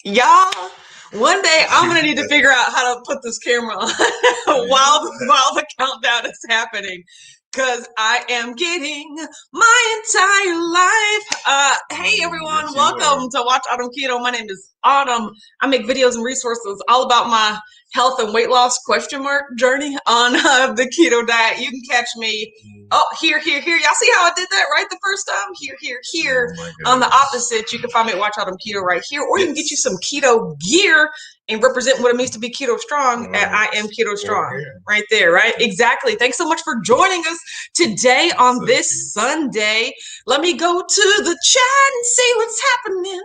Y'all, one day I'm gonna need to figure out how to put this camera on while the countdown is happening, because I am getting my entire life. Hey everyone, welcome to Watch Autumn Keto. My name is Autumn. I make videos and resources all about my health and weight loss journey on the keto diet. You can catch me here. Y'all see how I did that right the first time? Here. On the opposite, you can find me at Watch Autumn Keto right here, or you can get you some keto gear and represent what it means to be keto strong at I Am Keto Strong. Right there, right? Exactly. Thanks so much for joining us today on this Sunday. Let me go to the chat and see what's happening.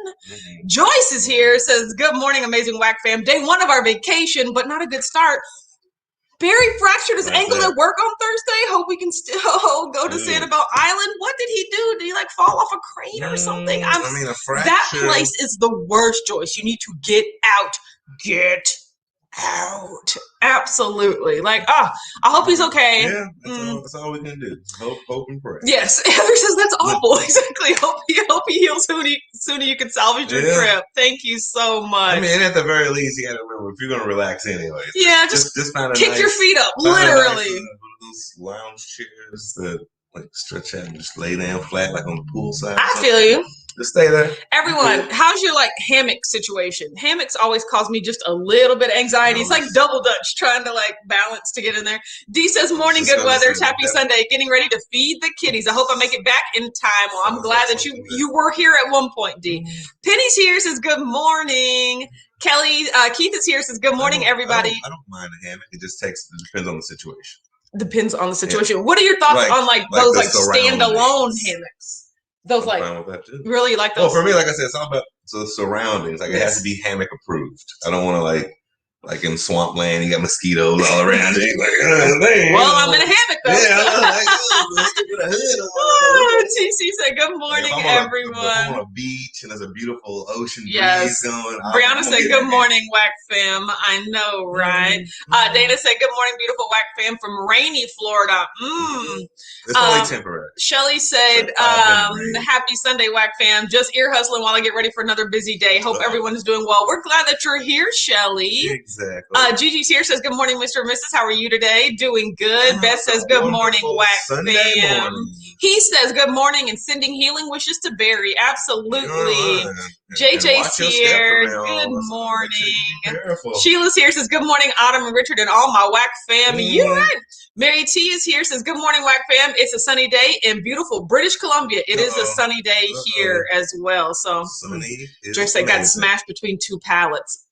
Joyce is here, says, good morning, amazing WAC fam. Day one of our vacation, but not a good start. Barry fractured his ankle at work on Thursday. Hope we can still go to Sanibel Island. What did he do? Did he like fall off a crane or something? A fracture. That place is the worst, Joyce. You need to get out. Get out. Absolutely. I hope he's okay. Yeah, that's all we can do. Hope and pray. Yes. Heather says that's awful. Exactly. Hope he heals sooner you can salvage your trip. Thank you so much. And at the very least, you got to remember, if you're going to relax anyway. Yeah, just find kick your feet up, literally. Those lounge chairs that stretch out and just lay down flat like on the poolside. I feel you. Just stay there. Everyone, how's your hammock situation? Hammocks always cause me just a little bit of anxiety. It's like double dutch trying to balance to get in there. D says, morning, good weather. Happy Sunday. Getting ready to feed the kitties. I hope I make it back in time. Well, I'm glad that you were here at one point, D. Penny's here, says good morning. Kelly, Keith is here, says good morning, everybody. I don't mind a hammock. It depends on the situation. Depends on the situation. Yeah. What are your thoughts on those standalone hammocks? Those fine with that too. Really you like those? Well, for me, like I said, it's all about the surroundings. It has to be hammock approved. I don't want to like in swampland, you got mosquitoes all around you. Well, I'm in a hammock though. Yeah, TC said, good morning, everyone. I'm on a beach and there's a beautiful ocean breeze going. Brianna said, good morning, WAC fam. I know, right? Dana said, good morning, beautiful WAC fam from rainy Florida. It's only temporary. Shelly said, happy Sunday, WAC fam. Just ear hustling while I get ready for another busy day. Hope everyone is doing well. We're glad that you're here, Shelly. Exactly. Gigi's here, says, good morning, Mr. and Mrs. How are you today? Doing good. Beth says, good morning, WAC fam. He says, good morning and sending healing wishes to Barry. Absolutely. JJ's here. Good morning. Sheila's here, says, good morning, Autumn and Richard and all my WAC fam. You right. Mary T is here, says, good morning, WAC fam. It's a sunny day in beautiful British Columbia. It is a sunny day here as well. So, Joyce said, got smashed between two pallets.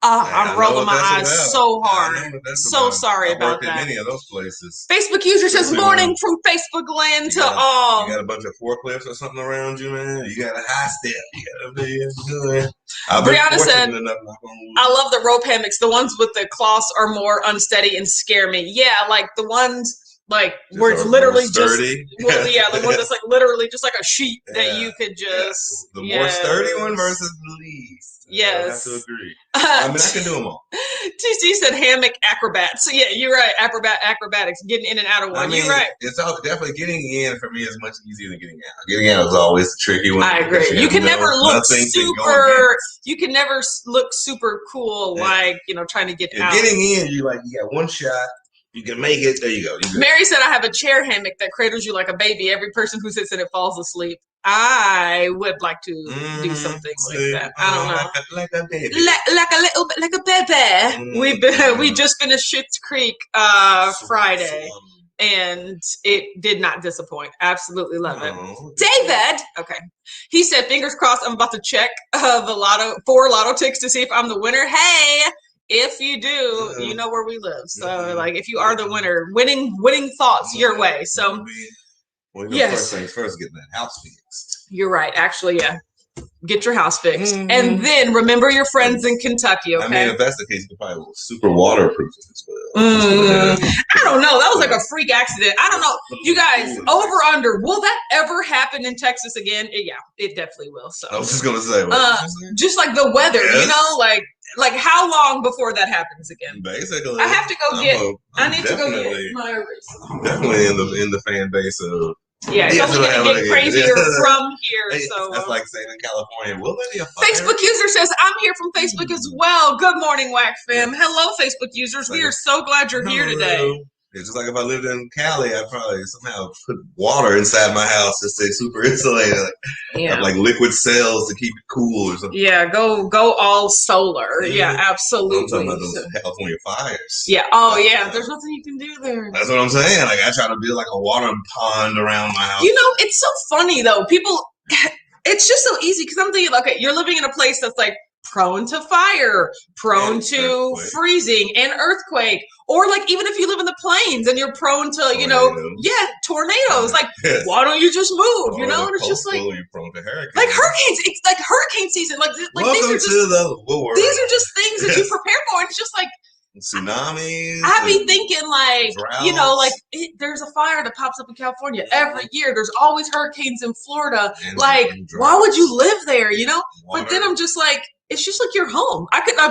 I'm rolling my eyes so hard. So sorry about that. Many of those places. Facebook user says, morning from Facebook land to all. You got a bunch of forklifts or something around you, man. You got a high step. You got to be good. Brianna said, I love the rope hammocks. The ones with the cloths are more unsteady and scare me. Yeah, like the ones where it's literally just the one that's literally just like a sheet that you could just the more sturdy one versus the least. Yes, I have to agree. I can do them all. TC said hammock acrobats. So yeah, you're right. Acrobatics, getting in and out of one. You're right. It's definitely getting in for me is much easier than getting out. Getting out is always the tricky one. I agree. You can never look super. You can never look super cool, trying to get out. Getting in, you got one shot. You can make it. There you go. Mary said, I have a chair hammock that cradles you like a baby. Every person who sits in it falls asleep. I would like to do something like that. I don't know. Like a baby. Like a little bit like a baby. We just finished Schitt's Creek Friday. And it did not disappoint. Absolutely love it. David! Okay. He said, fingers crossed, I'm about to check the lotto tickets to see if I'm the winner. Hey! If you do, you know where we live. So, if you are the winner, winning thoughts your way. So, first things first, get that house fixed. You're right. Actually, yeah. Get your house fixed. And then remember your friends in Kentucky, okay? If that's the case, you could probably super waterproof it as well. I don't know. That was like a freak accident. I don't know. You guys, over under, will that ever happen in Texas again? Yeah, it definitely will. So I was just going to say. Just like the weather, like how long before that happens again? Basically. I have to go I need to go get my eraser. Definitely in the fan base of Yeah, it's only going to get crazier from here. Hey, so that's like saying in California, will there be a fire? Facebook user says, I'm here from Facebook as well. Good morning, Whack Fam. Hello, Facebook users. We are so glad you're here today. It's just like if I lived in Cali, I'd probably somehow put water inside my house to stay super insulated. Have like liquid cells to keep it cool or something. Yeah, go all solar. Yeah, absolutely. I'm talking about those California fires. Yeah. Oh, yeah. There's nothing you can do there. That's what I'm saying. Like I try to build like a water pond around my house. You know, it's so funny though. People, it's just so easy because I'm thinking, okay, you're living in a place that's like prone to fire, prone to freezing and earthquake, or like even if you live in the plains and you're prone to, tornadoes. Like, why don't you just move? You know, and it's just like you're prone to hurricanes. Like hurricanes. It's like hurricane season. Like these are just things that you prepare for. And it's just like tsunamis. I'd be thinking like, droughts. There's a fire that pops up in California every year. There's always hurricanes in Florida. And why would you live there? You know? Water. But then I'm just like, it's just like your home.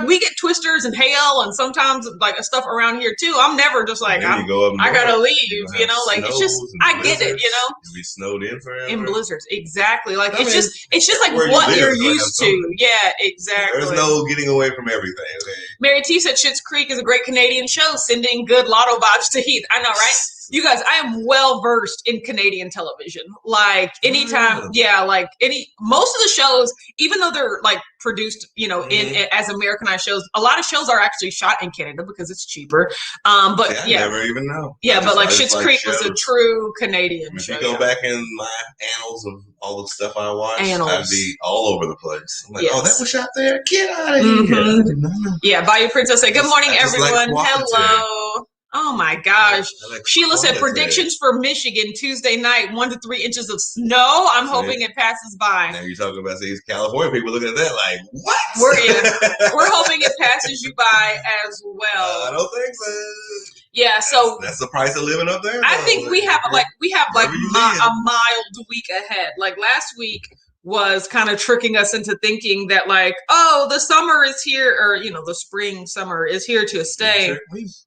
We get twisters and hail and sometimes like stuff around here too. I'm never just like, I gotta leave, you know, like it's just, I get it, you know. You'll be snowed in forever. In blizzards, exactly. Like it's just like what you're used to. Yeah, exactly. There's no getting away from everything. Mary T said Schitt's Creek is a great Canadian show, sending good lotto vibes to Heath. I know, right? You guys, I am well versed in Canadian television. Like anytime, most of the shows, even though they're like produced, you know, in as Americanized shows, a lot of shows are actually shot in Canada because it's cheaper. I never even know. Yeah, but like Schitt's Creek was a true Canadian show. If you go back in my annals of all the stuff I watched, I'd be all over the place. I'm like, oh, that was shot there? Get out of here. Yeah, Bayou Princess said, good morning, everyone. Hello. Oh my gosh. Sheila said predictions for Michigan Tuesday night, 1 to 3 inches of snow. I'm hoping it passes by. Now you're talking about these California people looking at that like, what? We're hoping it passes you by as well. I don't think so. Yeah, so that's the price of living up there. I think we have a mild week ahead. Like last week was kind of tricking us into thinking that like, oh, the summer is here, or you know, the spring summer is here to stay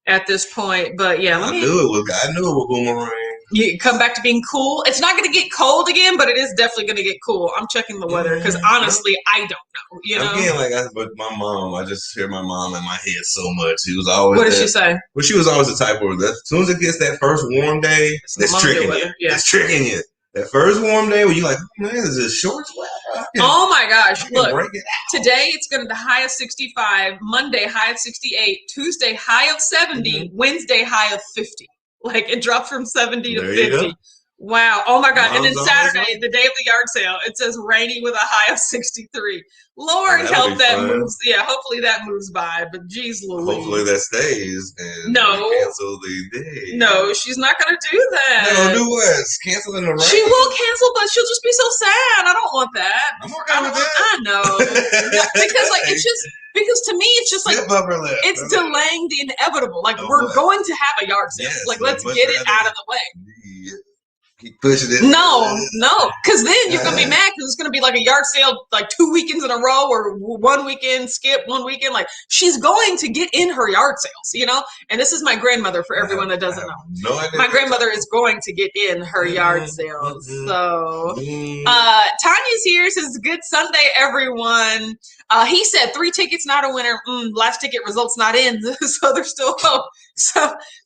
at this point. But yeah, I knew it was boomerang. You come back to being cool. It's not going to get cold again, but it is definitely going to get cool. I'm checking the weather because honestly, I don't know. You know, again, but my mom, I just hear my mom in my head so much. She was always. What did she say? Well, she was always the type where as soon as it gets that first warm day, it's tricking you. Yeah. It's tricking you. That first warm day where you're like, oh, man, is this shorts wet? Oh my gosh. Look, today it's going to be the high of 65, Monday high of 68, Tuesday high of 70, Wednesday high of 50. Like it drops from 70 to 50. Wow. Oh my God. And then Saturday, the day of the yard sale, it says rainy with a high of 63. Lord help that moves. Yeah, hopefully that moves by. But geez Louise. Hopefully that stays and cancel the day. No, she's not going to do that. No, do what? Cancel in the rain? She will cancel, but she'll just be so sad. I don't want that. I'm okay with that. I know. Because like it's just because to me it's just like it's delaying the inevitable. Like we're going to have a yard sale. Like let's get it out of the way. Keep pushing it. No, because then you're gonna be mad because it's gonna be like a yard sale like 2 weekends in a row or one weekend skip one weekend. Like she's going to get in her yard sales, you know. And this is my grandmother for everyone that doesn't know. No idea. My grandmother is going to get in her yard sales. So Tanya's here, says good Sunday, everyone. He said 3 tickets, not a winner. Last ticket results not in, so there's still hope.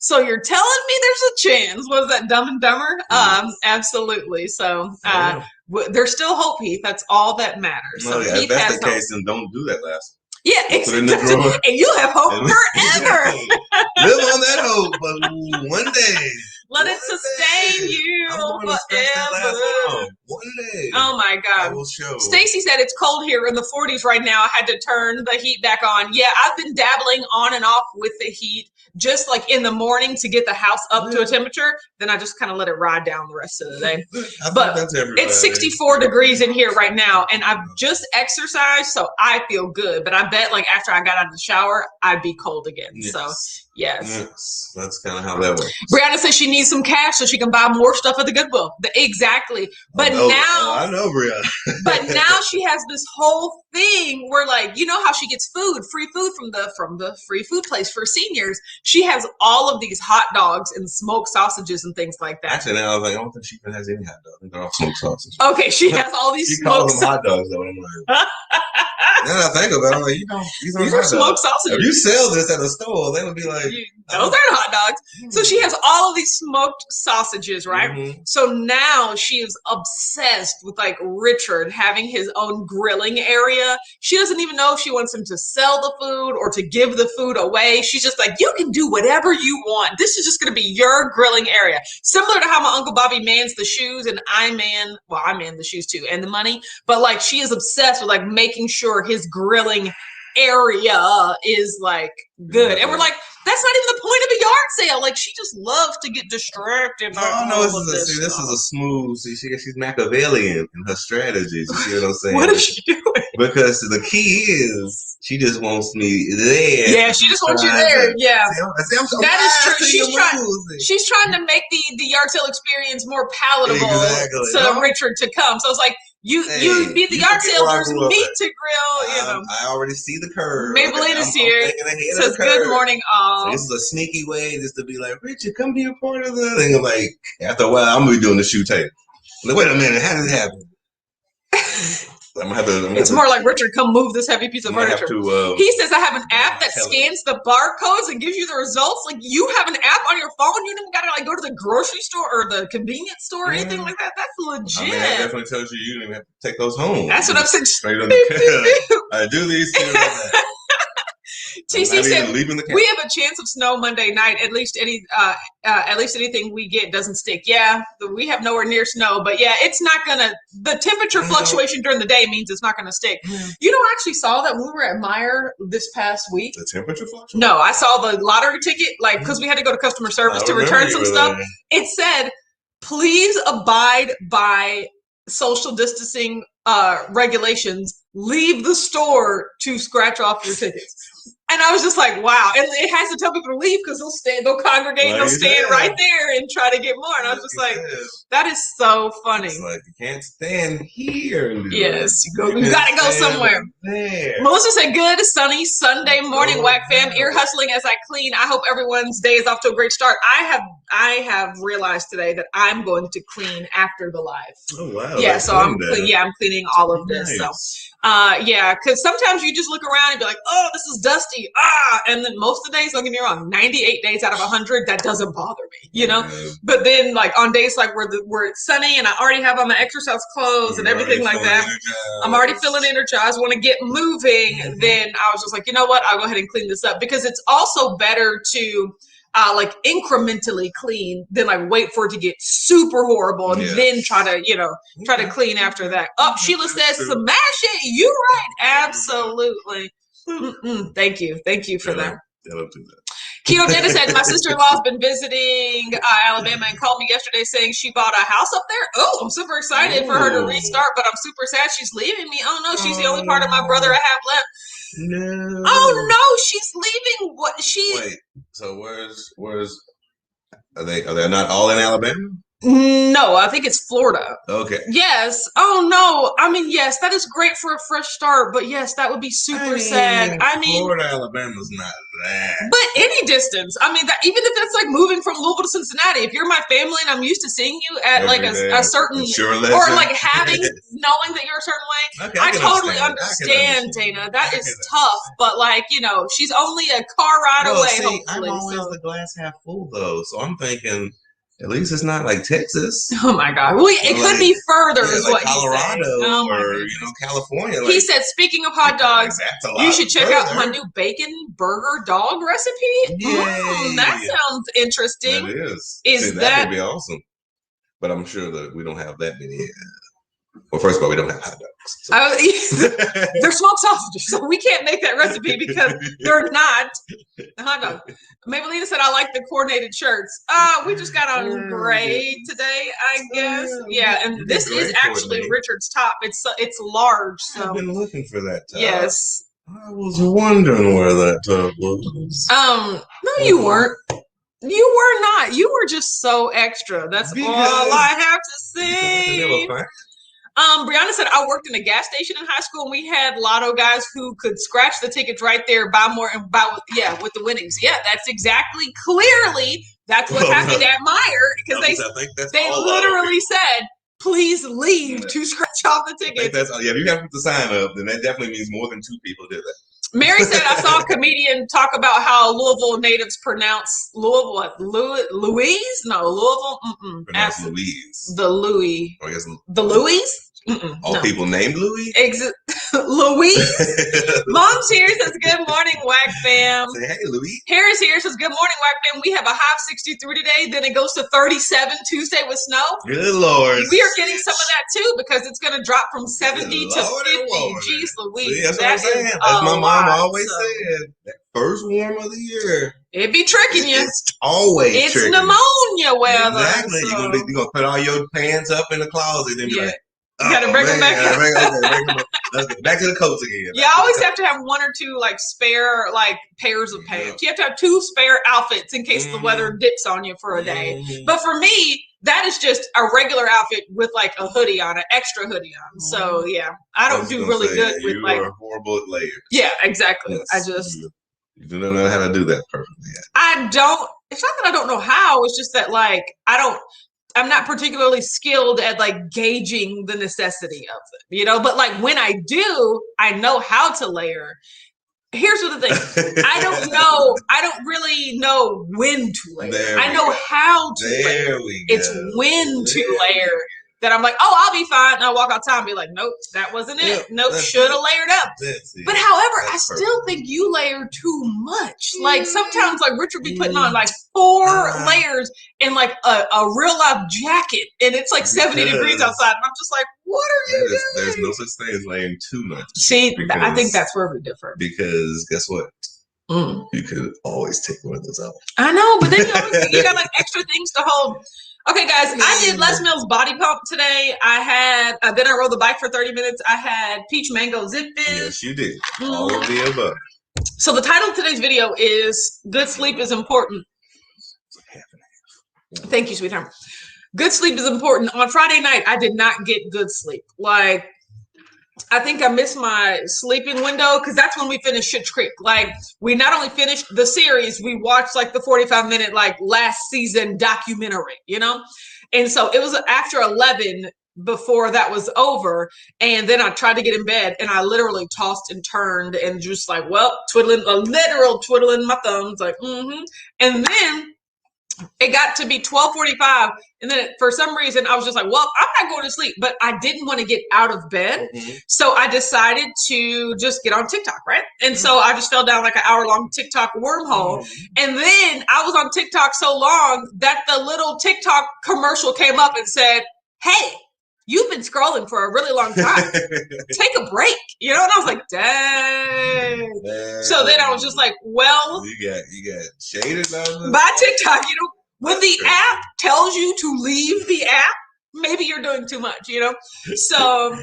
So you're telling me there's a chance? Was that Dumb and Dumber? Absolutely. So there's still hope, Heath. That's all that matters. So if that's the case, then don't do that last. Yeah, exactly. And you have hope forever. Live on that hope, but one day. Let it sustain you forever. One day. Oh my God. I will show. Stacy said it's cold here in the 40s right now. I had to turn the heat back on. Yeah, I've been dabbling on and off with the heat just like in the morning to get the house up to a temperature. Then I just kind of let it ride down the rest of the day. But it's 64 degrees in here right now. And I've just exercised, so I feel good. But I bet like after I got out of the shower, I'd be cold again. Yes. So Yes. That's kind of how that works. Brianna says she needs some cash so she can buy more stuff at the Goodwill. Exactly. But I know Brianna. But now she has this whole thing where, like, you know how she gets free food from the free food place for seniors. She has all of these hot dogs and smoked sausages and things like that. Actually, now I was like, I don't think she even has any hot dogs. I think they're all smoked sausages. Okay, she has all these. She calls them hot dogs though. I'm like, now that I think about it, I'm like, these are smoked sausages. If you sell this at a store, they would be like, those aren't hot dogs. So she has all of these smoked sausages, right? Mm-hmm. So now she is obsessed with like Richard having his own grilling area. She doesn't even know if she wants him to sell the food or to give the food away. She's just like, you can do whatever you want. This is just going to be your grilling area. Similar to how my Uncle Bobby mans the shoes and I man the shoes too and the money. But like she is obsessed with like making sure his grilling area is like good. And we're like, that's not even the point of a yard sale. Like she just loves to get distracted. This is a smooth. She's Machiavellian in her strategies. You see what I'm saying? What is she doing? Because the key is she just wants me there. Yeah, she just wants you there. Yeah, that is true. She's trying to make the yard sale experience more palatable to Richard to come. So it's like. You be the yard sale, there's meat to grill, I already see the curve. Maybelline is here. Says good morning, all. So this is a sneaky way just to be like, Richard, come be a part of the thing. I'm like, after a while, I'm gonna be doing the shoe tape. Like, wait a minute, how did it happen? It's more like, Richard, come move this heavy piece of furniture. He says, I have an app that scans the barcodes and gives you the results. Like, you have an app on your phone. You don't even got to like go to the grocery store or the convenience store or anything like that. That's legit. I mean, that definitely tells you don't even have to take those home. That's what I'm saying. Straight on the I do these things like that. TC said we have a chance of snow Monday night. At least anything we get doesn't stick. Yeah, we have nowhere near snow, but yeah, it's not gonna. The temperature fluctuation during the day means it's not gonna stick. You know, I actually saw that when we were at Meijer this past week. The temperature fluctuation? No, I saw the lottery ticket, like because we had to go to customer service to return some stuff. It said, "Please abide by social distancing regulations. Leave the store to scratch off your tickets." And I was just like, wow. And it has to tell people to leave because they'll congregate and they'll stand right there and try to get more. And I was just like, that is so funny. It's like, you can't stand here. Yes, you got to go somewhere. There. Melissa said, good, sunny Sunday morning, Whack fam. Ear hustling as I clean. I hope everyone's day is off to a great start. I have realized today that I'm going to clean after the live. Oh, wow. Yeah, so I'm cleaning all of this. So. Because sometimes you just look around and be like, oh, this is dusty. And then most of the days, don't get me wrong, 98 days out of 100, that doesn't bother me, you know? But then like on days like where it's sunny and I already have on my exercise clothes and everything like that, I'm already feeling energized, want to get moving, then I was just like, you know what? I'll go ahead and clean this up because it's also better to like incrementally clean than like wait for it to get super horrible and then try to clean after that. Sheila says, smash it. You right. Absolutely. Thank you for that. Don't do that. Keto Data said, my sister-in-law's been visiting Alabama and called me yesterday saying she bought a house up there. Oh, I'm super excited for her to restart, but I'm super sad she's leaving me. Oh no, she's the only part of my brother I have left. No. Oh no, she's leaving. Wait, so where's are they not all in Alabama? No, I think it's Florida. Okay. Yes. Oh no. I mean, yes, that is great for a fresh start, but yes, that would be super sad. I mean, Florida, Alabama's not that. But any distance. I mean, even if it's like moving from Louisville to Cincinnati, if you're my family and I'm used to seeing you at like a certain, or like knowing that you're a certain way, okay, I totally understand, Dana. That is tough, but like, she's only a car ride away. See, hopefully. I'm always the glass half full though, so I'm thinking. At least it's not like Texas. Oh my God! Well, it could be further, is like what Colorado or California. He said, "Speaking of hot dogs, you should check out my new bacon burger dog recipe." That sounds interesting. That is. That would be awesome. But I'm sure that we don't have that many. Well, first of all, we don't have hot dogs. So. They're smoked sausages, so we can't make that recipe because they're not a hot dog. Maybelline said, I like the coordinated shirts. We just got on gray today, I guess. Yeah, and this is actually Richard's top. It's large. So I've been looking for that top. Yes. I was wondering where that tub was. No, you weren't. You were not. You were just so extra. That's all I have to say. Brianna said, I worked in a gas station in high school, and we had lotto guys who could scratch the tickets right there, buy more, and with the winnings. Yeah, that's exactly, clearly, that's what happened at Meyer, because they literally said, please leave to scratch off the tickets. If you have to sign up, then that definitely means more than 2 people did that. Mary said, I saw a comedian talk about how Louisville natives pronounce Louisville. Louise? No, Louisville. Pronounce Louise. The Louis. I guess the Louise? All people named Louis? Louise? Mom's here, says, good morning, Whack fam. Say, hey, Louis. Harris here, says, good morning, Whack fam. We have a high of 63 today, then it goes to 37 Tuesday with snow. Good Lord. We are getting some of that too, because it's going to drop from 70 to 50. Jeez Louise. See, that's what I'm saying. That's my mom always said. That first warm of the year. It be tricking you. It's always tricking. It's pneumonia weather. Exactly. So. You're gonna put all your pants up in the closet and be like, you gotta bring them back up. Bring them up. Let's get back to the coats again. You always have to have 1 or 2 like spare like pairs of pants. You have to have 2 spare outfits in case the weather dips on you for a day. But for me, that is just a regular outfit with like a hoodie on, an extra hoodie on. So yeah, I don't do really good with like. You are horrible at layers. Yeah, exactly. Yes. You don't know how to do that perfectly yet. I don't. It's not that I don't know how. It's just that like I'm not particularly skilled at like gauging the necessity of it, you know, but like when I do, I know how to layer. Here's the thing. I don't really know when to layer. I know how to layer. It's when to layer that I'm like, oh, I'll be fine. And I'll walk outside and be like, nope, that wasn't it. Yep, nope, should have layered up. But however, I still think you layer too much. Like sometimes like Richard be putting on like 4 layers in like a real life jacket. And it's like 70 degrees outside. And I'm just like, what are you doing? There's no such thing as layering too much. See, I think that's where we're different. Because guess what? You could always take one of those out. I know, but then you got like extra things to hold. Okay, guys, I did Les Mills body pump today. Then I rode the bike for 30 minutes. I had peach mango zip fish. Yes, you did. All of the above. So the title of today's video is Good Sleep is Important. Thank you, sweetheart. Good sleep is important. On Friday night, I did not get good sleep. Like, I think I missed my sleeping window because that's when we finished Schitt's Creek. Like, we not only finished the series, we watched like the 45-minute like last season documentary, you know? And so it was after 11 before that was over. And then I tried to get in bed and I literally tossed and turned and just like, well, twiddling my thumbs, like, And then it got to be 12:45, and then for some reason I was just like, well, I'm not going to sleep, but I didn't want to get out of bed. So I decided to just get on TikTok, right? And so I just fell down like an hour-long TikTok wormhole. And then I was on TikTok so long that the little TikTok commercial came up and said, hey, you've been scrolling for a really long time. Take a break, you know? And I was like, dang. So then I was just like, well, you got shaded by TikTok, you know, when the app tells you to leave the app, maybe you're doing too much, you know? So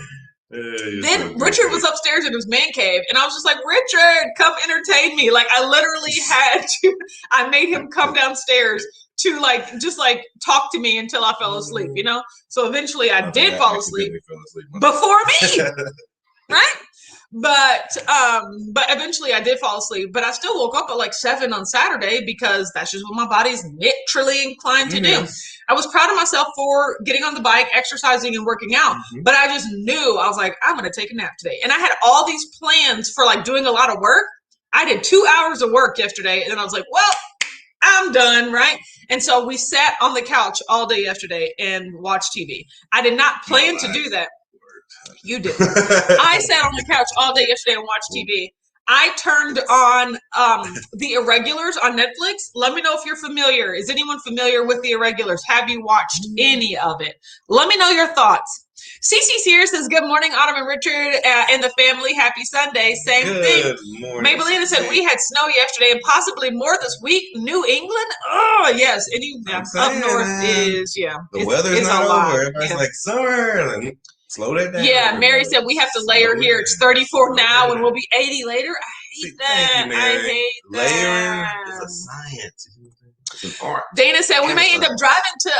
then Richard was upstairs in his man cave, and I was just like, Richard, come entertain me. Like, I literally I made him come downstairs to like just like talk to me until I fell asleep, you know? So eventually I did fall asleep before me. Right? But eventually I did fall asleep, but I still woke up at like 7 on Saturday because that's just what my body's literally inclined to do. I was proud of myself for getting on the bike, exercising and working out, but I just knew, I was like, I'm going to take a nap today. And I had all these plans for like doing a lot of work. I did 2 hours of work yesterday, and then I was like, well, I'm done, right? And so we sat on the couch all day yesterday and watched TV. I did not plan to do that. You did. I sat on the couch all day yesterday and watched TV. I turned on The Irregulars on Netflix. Let me know if you're familiar. Is anyone familiar with The Irregulars? Have you watched any of it? Let me know your thoughts. CC Sears says, good morning, Autumn and Richard and the family. Happy Sunday. Same thing. Maybelline said, we had snow yesterday and possibly more this week. New England? Oh, yes. Up north is, The weather's not over. Everybody's like, summer. slow that down. Yeah, Mary said we have to layer here. It's 34 now and we'll be 80 later. I hate that. Thank you, Mary. I hate Layering that. is a science. It's an art. Dana said we may end up driving to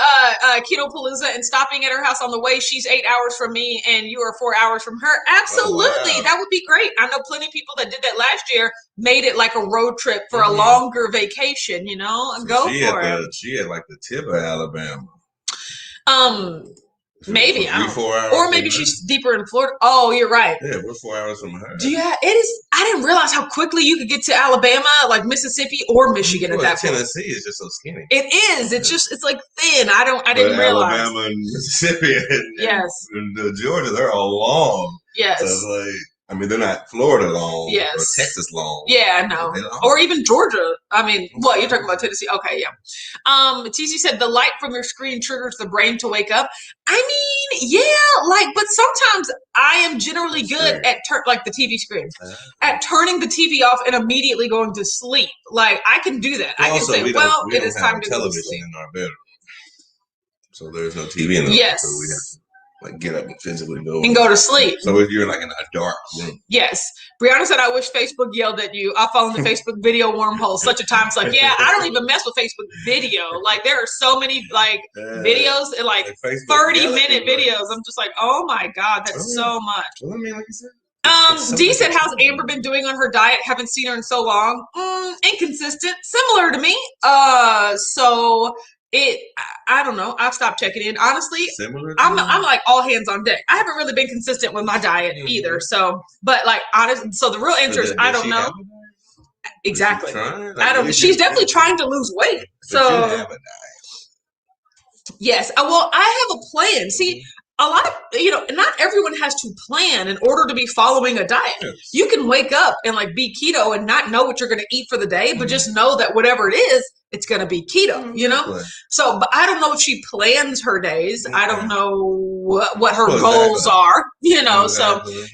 Keto Palooza and stopping at her house on the way. She's 8 hours from me and you are 4 hours from her. Absolutely. Oh, wow. That would be great. I know plenty of people that did that last year, made it like a road trip for a longer vacation, you know, and so go for it. She had like the tip of Alabama. Maybe 4 hours, or maybe she's deeper in Florida. Oh, you're right. Yeah, we're 4 hours from her. Yeah, it is. I didn't realize how quickly you could get to Alabama, like Mississippi or Michigan at that point. Tennessee is just so skinny. It is. It's just. It's like thin. I didn't realize. Alabama and Mississippi and Georgia, they're all long. Yes. So it's like, I mean, they're not Florida long or Texas long. Yeah, no. Or even Georgia. I mean, what, you're talking about Tennessee? Okay, yeah. TC said the light from your screen triggers the brain to wake up. I mean, yeah, like, but sometimes I am generally good at, like the TV screen, at turning the TV off and immediately going to sleep. Like, I can do that. I can say, well, it is time to go to sleep. In our bedroom. So there's no TV in the room. So we have to like get up and physically go to sleep. So if you're like in a dark room. Yes. Brianna said, I wish Facebook yelled at you. I fall in the Facebook video wormhole such a time. It's like, yeah, I don't even mess with Facebook video. Like there are so many like videos and like 30-minute videos. I'm just like, oh my God, that's so much. Well, I mean, like you said. Dee said, how's Amber been doing on her diet? Haven't seen her in so long. Inconsistent. Similar to me. I don't know. I've stopped checking in. Honestly, I'm like all hands on deck. I haven't really been consistent with my diet either. So, but like honest. So the real answer is I don't know. Exactly. I don't. She's definitely trying to lose weight. So yes. Well, I have a plan. See, a lot of, not everyone has to plan in order to be following a diet. Yes. You can wake up and like be keto and not know what you're going to eat for the day, but just know that whatever it is, it's going to be keto, So, but I don't know if she plans her days. I don't know what her goals are,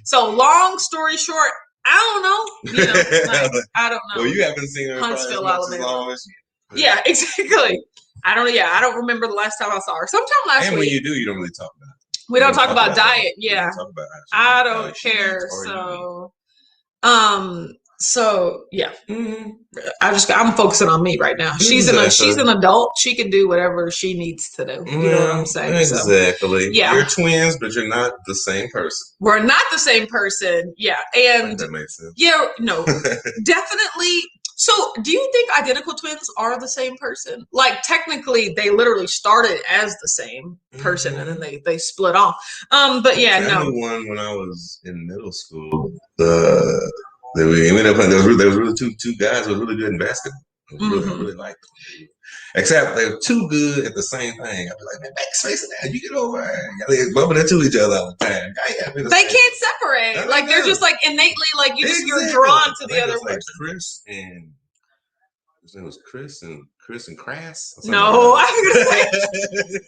so long story short, I don't know, I don't know. Well, you haven't seen her Huntsville, Alabama. Yeah, exactly. I don't remember the last time I saw her. Sometime last week. And when you do, you don't really talk about it. We don't talk about diet. Yeah. I don't care. So yeah. I'm focusing on me right now. She's an adult. She can do whatever she needs to do. You know what I'm saying? Exactly. So, yeah. You're twins, but you're not the same person. We're not the same person. Yeah. And that makes sense. Yeah, no. Definitely. So, do you think identical twins are the same person? Like, technically, they literally started as the same person, and then they split off. But yeah, I knew one when I was in middle school. We ended up playing. There was really two guys who were really good in basketball. I really liked them. Except they were too good at the same thing. I'd be like, man, backspace it down. You get over there. They're bumping into each other all the time. They can't separate. Like they're just like innately like you're drawn to the other person. Like Chris and his name was Chris and Crass. No, I was gonna say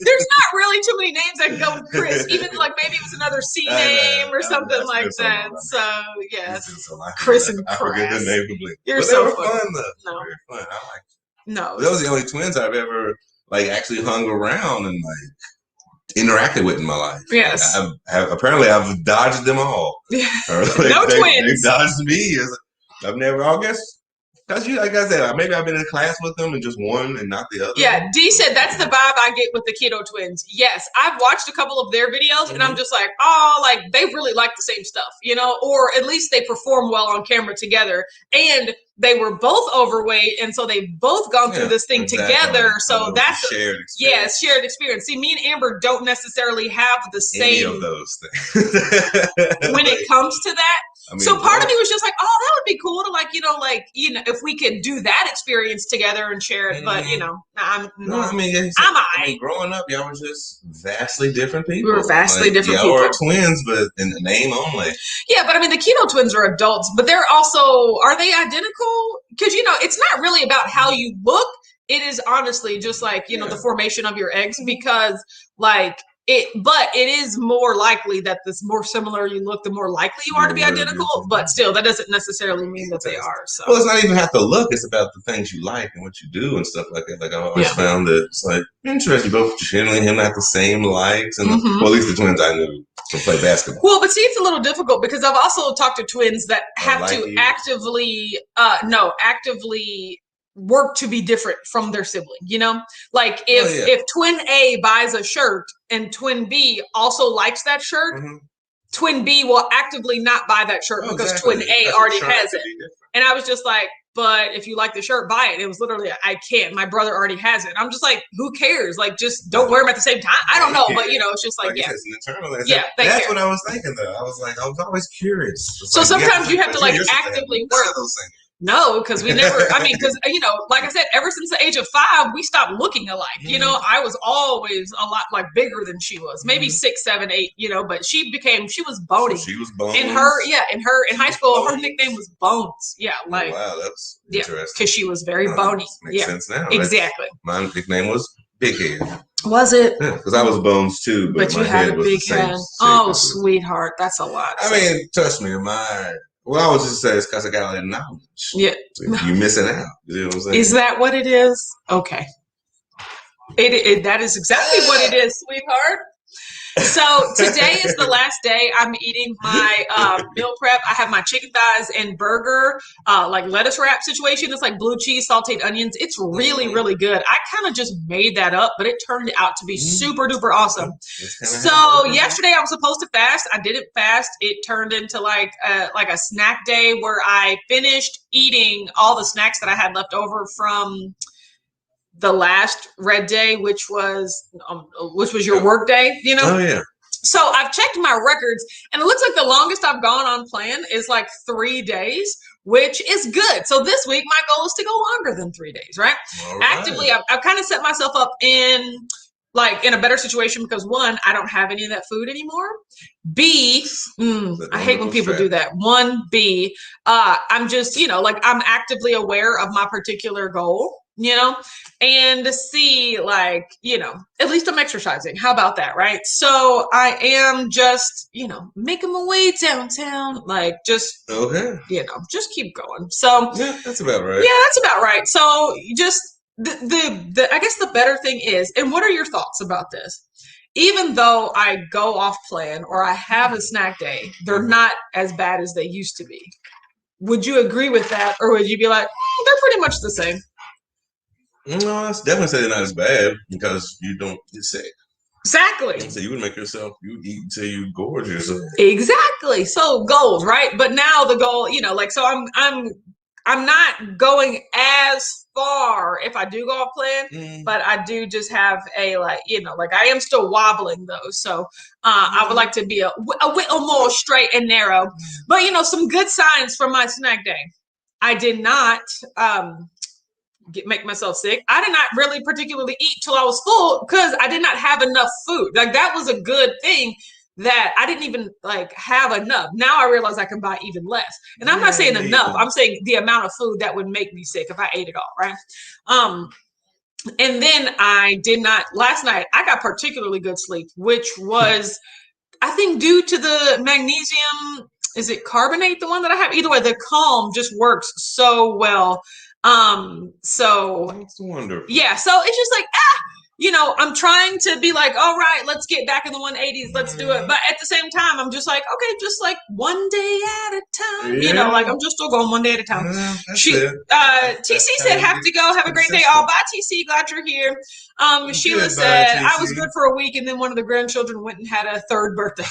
there's not really too many names that can go with Chris. Even like maybe it was another C name or something like that. So yes, Chris and Crass. I forget the name completely. You're so fun though. No, very fun. I like. No, those are the only twins I've ever like actually hung around and like interacted with in my life. Yes, apparently I've dodged them all. Yeah, no twins. They dodged me. I've never. I guess. Because like I said, maybe I've been in class with them and just one and not the other. Yeah, Dee said that's the vibe I get with the Keto twins. Yes, I've watched a couple of their videos and I'm just like, oh, like they really like the same stuff, or at least they perform well on camera together. And they were both overweight, and so they've both gone through this thing together. So that's shared experience. Shared experience. See, me and Amber don't necessarily have the same any of those things when it comes to that. I mean, so part of me was just like, oh, that would be cool to if we could do that experience together and share it. But growing up, y'all were just vastly different people. We were vastly different people. Y'all were twins, but in the name only. Yeah, but I mean, the Keto twins are adults, but are they identical? Because it's not really about how you look. It is honestly just like the formation of your eggs, because but it is more likely that the more similar you look, the more likely you are to be identical. But still, that doesn't necessarily mean that they are. So. Well, it's not even have to look. It's about the things you like and what you do and stuff like that. Like I always found that it's like interesting. Both generally have not the same likes, and well, at least the twins I knew to play basketball. Well, but see, it's a little difficult because I've also talked to twins that have to actively work to be different from their sibling, you know? Like if twin A buys a shirt and twin B also likes that shirt, twin B will actively not buy that shirt because twin A already has it. And I was just like, but if you like the shirt, buy it. It was literally, I can't. My brother already has it. I'm just like, who cares? Like, just don't wear them at the same time. I don't know, but you know, it's just like it's an internal. That's what I was thinking though. I was always curious. So sometimes you have to like actively work. No, because we never, I mean, because, you know, like I said, ever since the age of 5, we stopped looking alike. You know, I was always a lot like bigger than she was, maybe 6, 7, 8, you know, but she was bony. She was Bones. In high school, her nickname was Bones. Yeah. Like, wow, that's interesting. Because she was very bony. Makes sense now. Exactly. My nickname was Big Head. Was it? Yeah, because I was Bones too, but you had a big head. Oh, sweetheart. That's a lot. I mean, trust me, well, I was just saying it's because I got all that knowledge. Yeah. You're missing out. You know what I'm saying? Is that what it is? Okay. That is exactly what it is, sweetheart. So today is the last day I'm eating my meal prep. I have my chicken thighs and burger, like lettuce wrap situation. It's like blue cheese, sauteed onions. It's really, really good. I kind of just made that up, but it turned out to be super duper awesome. So yesterday I was supposed to fast. I didn't fast. It turned into like a snack day where I finished eating all the snacks that I had left over from the last red day, which was your work day, you know? Oh, yeah. So I've checked my records and it looks like the longest I've gone on plan is like 3 days, which is good. So this week, my goal is to go longer than 3 days, right? Actively, I've kind of set myself up in a better situation because 1, I don't have any of that food anymore. B, I hate when people do that. 1B, I'm just, you know, like I'm actively aware of my particular goal, you know, and to see like, you know, at least I'm exercising. How about that? Right. So I am just, you know, making my way downtown, like just, you know, just keep going. So yeah, that's about right. Yeah, that's about right. So just the I guess the better thing is, and what are your thoughts about this? Even though I go off plan or I have a snack day, they're not as bad as they used to be. Would you agree with that? Or would you be like, they're pretty much the same? No, I definitely say they're not as bad because you don't get sick. Exactly. So you would make yourself, you eat until you gorge yourself. Exactly. So goals, right? But now the goal, you know, like, so I'm not going as far if I do go off plan, but I do just have a, like, you know, like I am still wobbling though. So I would like to be a little more straight and narrow, but you know, some good signs from my snack day. I did not, make myself sick. I did not really particularly eat till I was full because I did not have enough food. Like that was a good thing that I didn't even like have enough. Now I realize I can buy even less. And I'm not saying enough. I'm saying the amount of food that would make me sick if I ate it all, right? And then I did not, last night, I got particularly good sleep, which was, I think due to the magnesium, is it carbonate, the one that I have? Either way, the Calm just works so well. So that's wonderful. Yeah, so it's just like, you know, I'm trying to be like, all right, let's get back in the 180s, let's do it. But at the same time, I'm just like, okay, just like one day at a time. Yeah. You know, like I'm just still going one day at a time. TC said, have to go. Have a great day. Oh, bye, TC. Glad you're here. Sheila said, I was good for a week, and then one of the grandchildren went and had a 3rd birthday.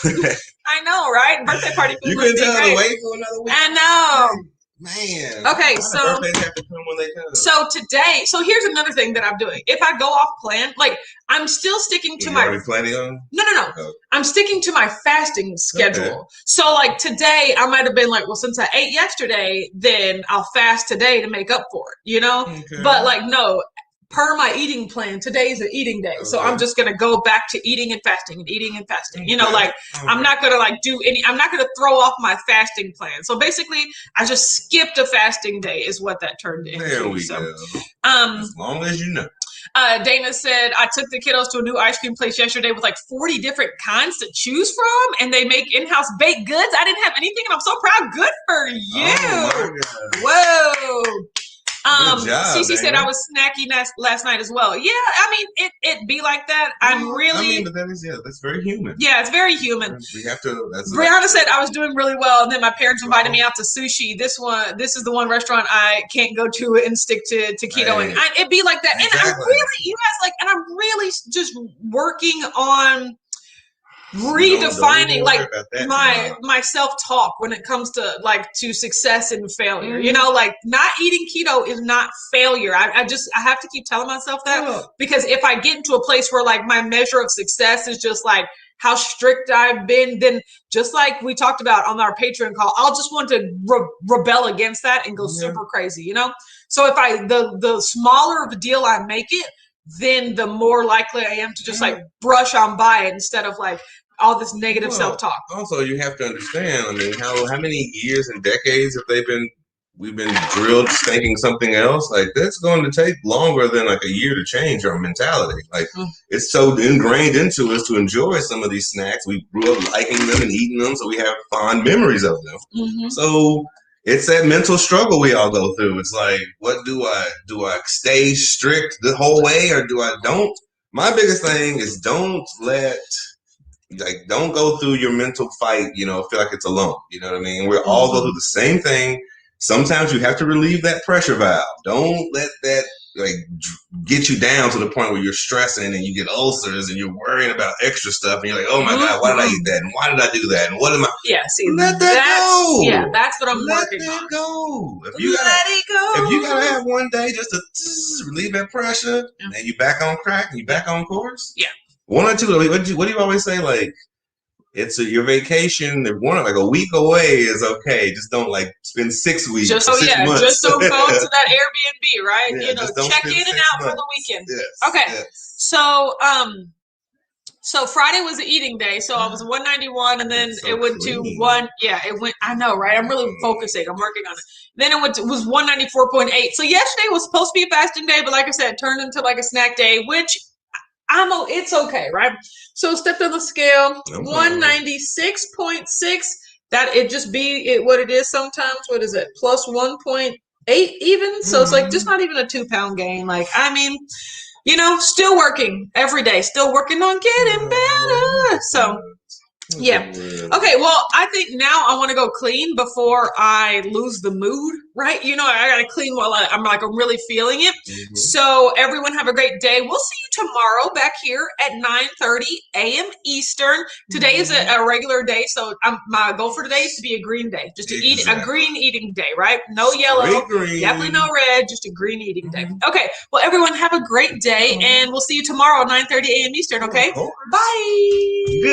I know, right? Birthday party. You couldn't tell her to wait for another week. I know. Man. Okay, so birthdays have to come when they come. So today, so here's another thing that I'm doing. If I go off plan, like I'm still sticking to already planning on? No. Oh. I'm sticking to my fasting schedule. Okay. So like today, I might have been like, well, since I ate yesterday, then I'll fast today to make up for it, you know? Okay. But like, no, per my eating plan, today's an eating day. Okay. So I'm just going to go back to eating and fasting and eating and fasting. Okay. You know, like I'm not going to like I'm not going to throw off my fasting plan. So basically I just skipped a fasting day is what that turned into. There we go. As long as you know. Dana said, I took the kiddos to a new ice cream place yesterday with like 40 different kinds to choose from, and they make in-house baked goods. I didn't have anything, and I'm so proud. Good for you. Oh my God. Whoa. Good job, Cece said Dana. I was snacky last night as well. Yeah, I mean, it be like that. I'm really. I mean, but that's very human. Yeah, it's very human. We have to. Brianna said I was doing really well, and then my parents invited me out to sushi. This is the one restaurant I can't go to and stick to ketoing. It'd be like that, Exactly. and I'm really, you guys and I'm really just working on redefining like my self-talk when it comes to to success and failure. You know, like not eating keto is not failure. I have to keep telling myself that, because if I get into a place where like my measure of success is just like how strict I've been, then just like we talked about on our Patreon call, I'll just want to rebel against that and go super crazy, you know? So if the smaller of a deal I make it, then the more likely I am to just like brush on by it instead of like all this negative self-talk. Also, you have to understand, I mean, how many years and decades have we've been drilled thinking something else? Like, that's going to take longer than like a year to change our mentality. Like, it's so ingrained into us to enjoy some of these snacks. We grew up liking them and eating them, so we have fond memories of them. So it's that mental struggle we all go through. It's like, what do I stay strict the whole way, or do I don't? My biggest thing is don't go through your mental fight, feel like it's alone. You know what I mean? We all go through the same thing. Sometimes you have to relieve that pressure valve. Don't let that get you down to the point where you're stressing and you get ulcers and you're worrying about extra stuff and you're like, oh my God, why did I eat that? And why did I do that? And what am I? Yeah, see, let that go. Yeah, that's what I'm working on. Let it go. Let it go. If you gotta have one day just to relieve that pressure, and you back on track and you back on course. Yeah. One or two. What do you always say? Like, it's your vacation. If like a week away is okay. Just don't like spend 6 weeks. Just months. Just don't go to that Airbnb, right? Yeah, check in and out for the weekend. Yes, okay. Yes. So Friday was the eating day. So I was 191, and then it went to one. Yeah, it went. I know, right? I'm really focusing. I'm working on it. Then it was 194.8. So yesterday was supposed to be a fasting day, but like I said, it turned into like a snack day, which it's okay, right? So stepped on the scale, 196.6. That it just be what it is sometimes. What is it? Plus 1.8 even. So it's like just not even a 2-pound gain. Like, I mean, still working every day, still working on getting better. So yeah. Okay, well, I think now I want to go clean before I lose the mood, right? I got to clean while I'm really feeling it. So everyone have a great day. We'll see you tomorrow back here at 9:30 a.m. Eastern. Today is a regular day, so my goal for today is to be a green day, just to eat a green eating day, right? No yellow, definitely no red, just a green eating day. Okay, well, everyone have a great day, and we'll see you tomorrow at 9:30 a.m. Eastern, okay? Bye.